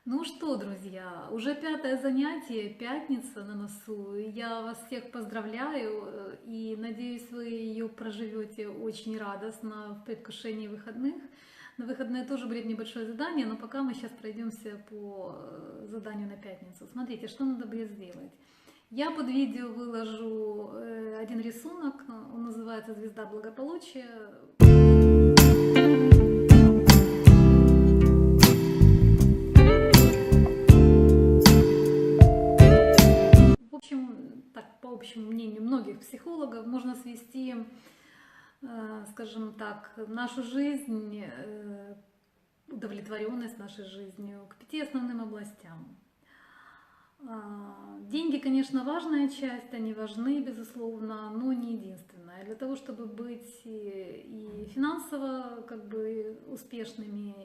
Ну что, друзья, уже пятое занятие, пятница на носу. Я вас всех поздравляю и надеюсь, вы ее проживете очень радостно в предвкушении выходных. На выходные тоже будет небольшое задание, но пока мы сейчас пройдемся по заданию на пятницу. Смотрите, что надо будет сделать. Я под видео выложу один рисунок, он называется «Звезда благополучия». В общем, так, по общему мнению многих психологов, можно свести, скажем так, нашу жизнь, удовлетворенность нашей жизнью к 5 основным областям. Деньги, конечно, важная часть, они важны, безусловно, но не единственная. Для того, чтобы быть и финансово как бы успешными,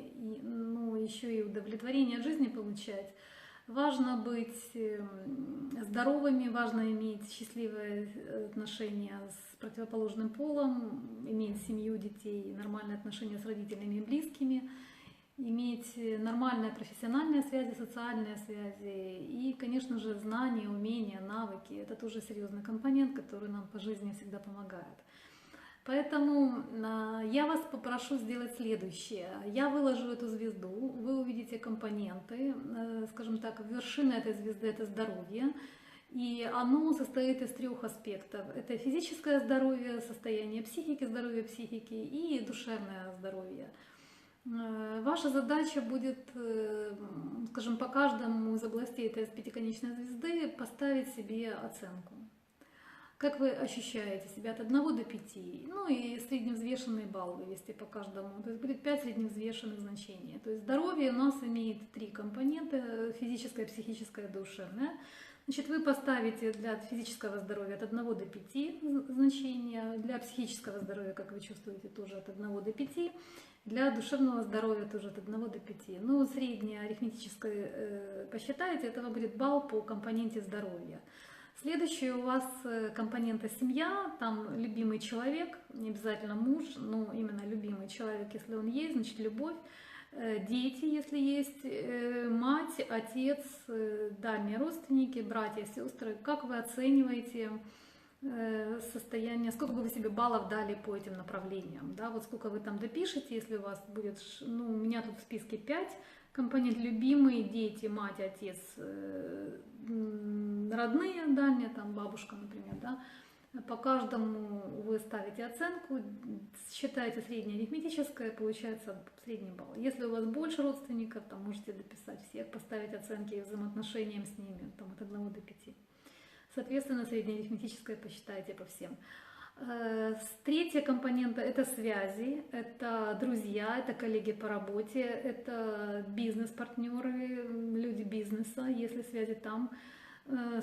но еще и удовлетворение от жизни получать, важно быть здоровыми, важно иметь счастливые отношения с противоположным полом, иметь семью, детей, нормальные отношения с родителями и близкими, иметь нормальные профессиональные связи, социальные связи и, конечно же, знания, умения, навыки. Это тоже серьезный компонент, который нам по жизни всегда помогает. Поэтому я вас попрошу сделать следующее. Я выложу эту звезду, вы увидите компоненты, скажем так, вершина этой звезды – это здоровье. И оно состоит из 3 аспектов. Это физическое здоровье, состояние психики, здоровье психики и душевное здоровье. Ваша задача будет, скажем, по каждому из областей этой пятиконечной звезды поставить себе оценку. Как вы ощущаете себя от 1 до 5? Ну и средневзвешенный балл вывести по каждому. То есть будет 5 средневзвешенных значений. То есть здоровье у нас имеет 3 компонента: физическое, психическое, душевное. Значит, вы поставите для физического здоровья от 1 до 5 значения, для психического здоровья, как вы чувствуете, тоже от 1 до 5, для душевного здоровья тоже от 1 до 5. Ну, среднее арифметическое посчитаете, этого будет балл по компоненте здоровья. Следующий у вас компонента семья, там любимый человек, не обязательно муж, но именно любимый человек, если он есть, значит любовь. Дети, если есть, мать, отец, дальние родственники, братья, сестры. Как вы оцениваете состояние, сколько бы вы себе баллов дали по этим направлениям? Да? Вот сколько вы там допишете, если у вас будет, ну, у меня тут в списке 5 компонент: любимые, дети, мать, отец, родные, дальние, там бабушка, например, да. По каждому вы ставите оценку, считаете среднее арифметическое, получается средний балл. Если у вас больше родственников, там можете дописать всех, поставить оценки и взаимоотношениям с ними там, от 1 до 5. Соответственно, среднее арифметическое посчитайте по всем. Третья компонента – это связи, это друзья, это коллеги по работе, это бизнес-партнеры, люди бизнеса, если связи там.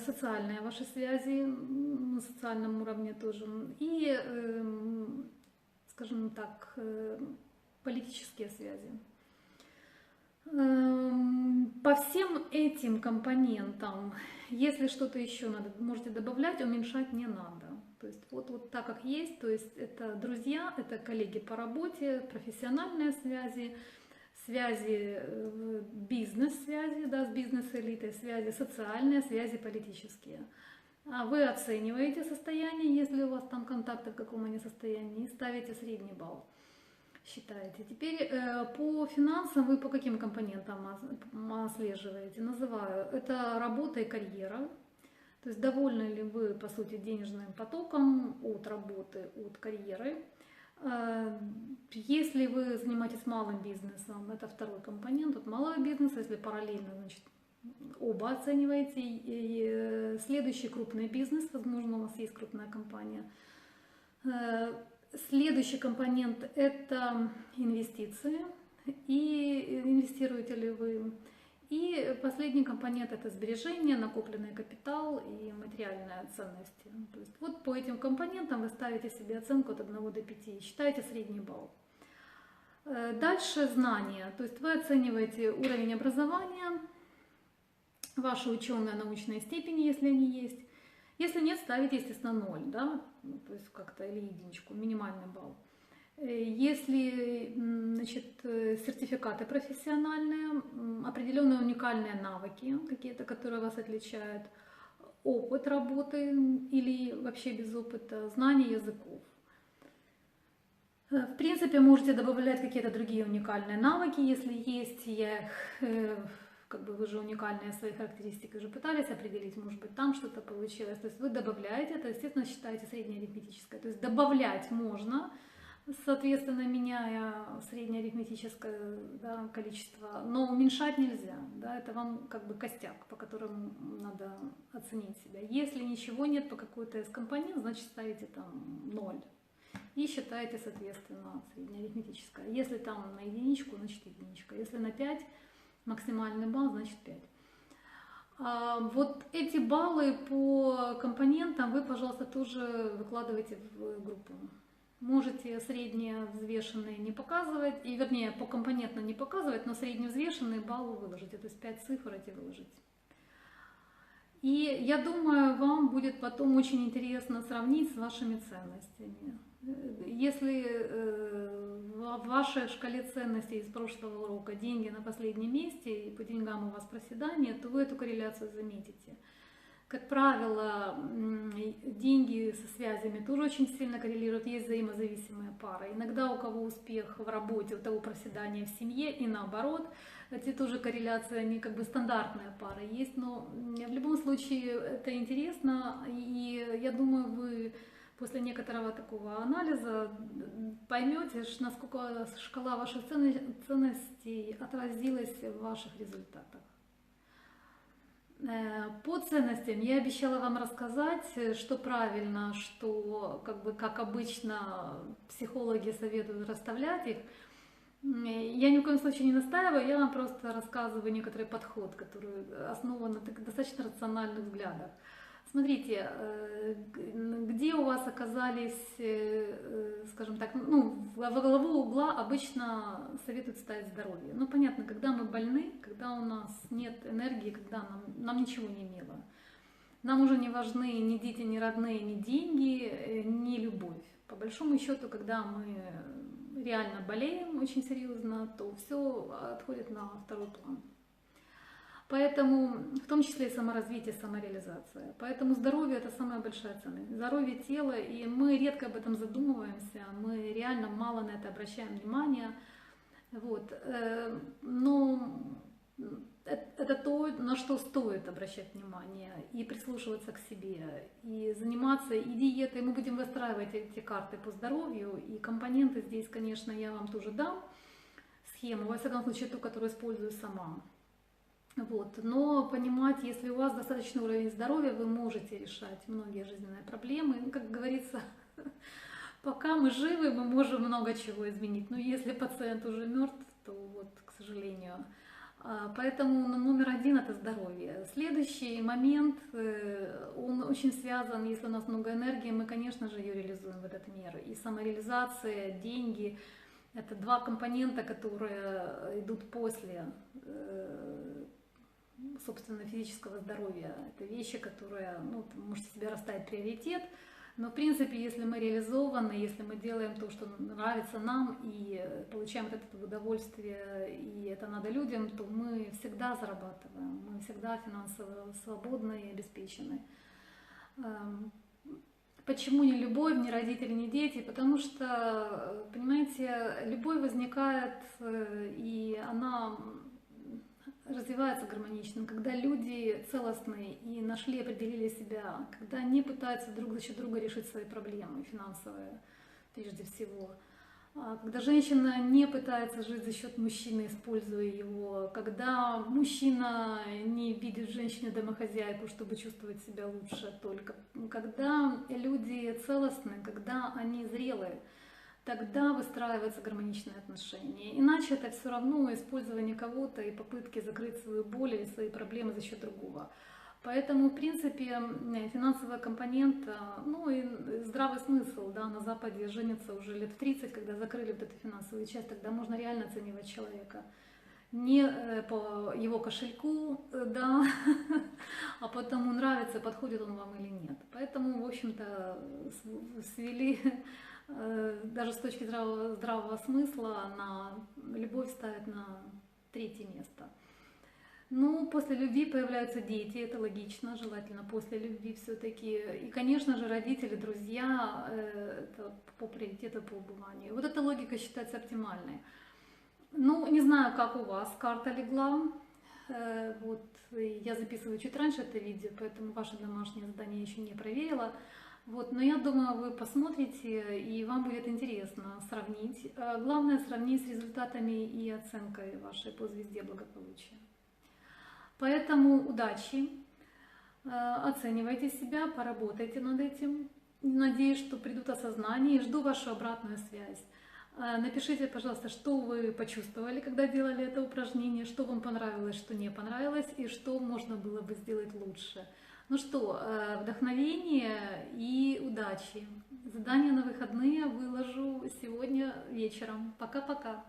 Социальные ваши связи на социальном уровне тоже, и, скажем так, политические связи. По всем этим компонентам, если что-то еще надо, можете добавлять, уменьшать не надо. То есть вот так как есть, то есть это друзья, это коллеги по работе, профессиональные связи, связи, бизнес-связи, да, с бизнес-элитой, связи социальные, связи политические. А вы оцениваете состояние, если у вас там контакты в каком они состоянии, и ставите средний балл, считаете. Теперь по финансам вы по каким компонентам отслеживаете? Называю. Это работа и карьера. То есть довольны ли вы, по сути, денежным потоком от работы, от карьеры. Если вы занимаетесь малым бизнесом, это 2 компонент, от малого бизнеса, если параллельно, значит, оба оцениваете. И следующий крупный бизнес, возможно, у вас есть крупная компания. Следующий компонент – это инвестиции, и инвестируете ли вы. И последний компонент – это сбережения, накопленный капитал и материальные ценности. То есть вот по этим компонентам вы ставите себе оценку от 1 до 5 и считаете средний балл. Дальше знания. То есть вы оцениваете уровень образования, ваши ученые научные степени, если они есть. Если нет, ставите, естественно, 0, да? То есть как-то или единичку, минимальный балл. Если, значит, сертификаты профессиональные, определенные уникальные навыки какие-то, которые вас отличают, опыт работы или вообще без опыта, знание языков. В принципе, можете добавлять какие-то другие уникальные навыки, если есть. Я их, как бы вы же уникальные свои характеристики уже пытались определить, может быть, там что-то получилось. То есть вы добавляете, это, естественно, считаете среднеарифметическое. То есть добавлять можно, соответственно, меняя среднеарифметическое, да, количество, но уменьшать нельзя. Да, это вам как бы костяк, по которому надо оценить себя. Если ничего нет по какой-то из компонент, значит ставите там 0. И считаете, соответственно, среднеарифметическое. Если там на единичку, значит единичка. Если на 5, максимальный балл, значит 5. Вот эти баллы по компонентам вы, пожалуйста, тоже выкладывайте в группу. Можете средние взвешенные не показывать, и вернее по компонентно не показывать, но средневзвешенные баллы выложите, то есть 5 цифр эти выложите. И я думаю, вам будет потом очень интересно сравнить с вашими ценностями. Если в вашей шкале ценностей из прошлого урока деньги на последнем месте и по деньгам у вас проседание, то вы эту корреляцию заметите. Как правило, деньги со связями тоже очень сильно коррелируют, есть взаимозависимые пары. Иногда у кого успех в работе, у того проседание в семье и наоборот. Эти тоже корреляции, они как бы стандартная пара есть, но в любом случае это интересно, и я думаю, вы после некоторого такого анализа поймете, насколько шкала ваших ценностей отразилась в ваших результатах. По ценностям я обещала вам рассказать, что правильно, что как обычно психологи советуют расставлять их. Я ни в коем случае не настаиваю, я вам просто рассказываю некоторый подход, который основан на достаточно рациональных взглядах. Смотрите, где у вас оказались, скажем так, во главу угла обычно советуют ставить здоровье. Ну, понятно, когда мы больны, когда у нас нет энергии, когда нам ничего не мило. Нам уже не важны ни дети, ни родные, ни деньги, ни любовь. По большому счету, когда мы реально болеем очень серьезно, то все отходит на второй план. Поэтому, в том числе и саморазвитие, самореализация. Поэтому здоровье – это самая большая ценность. Здоровье тела, и мы редко об этом задумываемся, мы реально мало на это обращаем внимание. Вот. Но это то, на что стоит обращать внимание и прислушиваться к себе, и заниматься и диетой. Мы будем выстраивать эти карты по здоровью, и компоненты здесь, конечно, я вам тоже дам, схему, во всяком случае ту, которую использую сама. Вот. Но понимать, если у вас достаточный уровень здоровья, вы можете решать многие жизненные проблемы. Как говорится, пока мы живы, мы можем много чего изменить. Но если пациент уже мертв, то вот, к сожалению. Поэтому номер один – это здоровье. Следующий момент, он очень связан, если у нас много энергии, мы, конечно же, ее реализуем в этот мир. И самореализация, деньги – это два компонента, которые идут после, собственно, физического здоровья. Это вещи, которые, вы можете себе расставить приоритет. Но, в принципе, если мы реализованы, если мы делаем то, что нравится нам, и получаем от этого удовольствие, и это надо людям, то мы всегда зарабатываем, мы всегда финансово свободны и обеспечены. Почему не любовь, не родители, не дети? Потому что, понимаете, любовь возникает, и она развивается гармонично, когда люди целостные и нашли, определили себя, когда они пытаются друг за счет друга решить свои проблемы финансовые, прежде всего. Когда женщина не пытается жить за счет мужчины, используя его, когда мужчина не видит в женщине домохозяйку, чтобы чувствовать себя лучше только, когда люди целостны, когда они зрелые, тогда выстраиваются гармоничные отношения. Иначе это все равно использование кого-то и попытки закрыть свою боль или свои проблемы за счет другого. Поэтому, в принципе, финансовая компонента, и здравый смысл, да, на Западе женятся уже лет в 30, когда закрыли вот эту финансовую часть, тогда можно реально оценивать человека. Не по его кошельку, да, а по тому, нравится, подходит он вам или нет. Поэтому, в общем-то, свели даже с точки здравого смысла на любовь ставят на третье место. Ну, после любви появляются дети, это логично, желательно после любви все-таки. И, конечно же, родители, друзья, это по приоритету, по убыванию. Вот эта логика считается оптимальной. Ну, не знаю, как у вас карта легла. Вот, я записываю чуть раньше это видео, поэтому ваше домашнее задание еще не проверила. Вот, но я думаю, вы посмотрите, и вам будет интересно сравнить. Главное, сравнить с результатами и оценкой вашей по звезде благополучия. Поэтому удачи, оценивайте себя, поработайте над этим. Надеюсь, что придут осознания, и жду вашу обратную связь. Напишите, пожалуйста, что вы почувствовали, когда делали это упражнение, что вам понравилось, что не понравилось, и что можно было бы сделать лучше. Ну что, вдохновения и удачи. Задание на выходные выложу сегодня вечером. Пока-пока.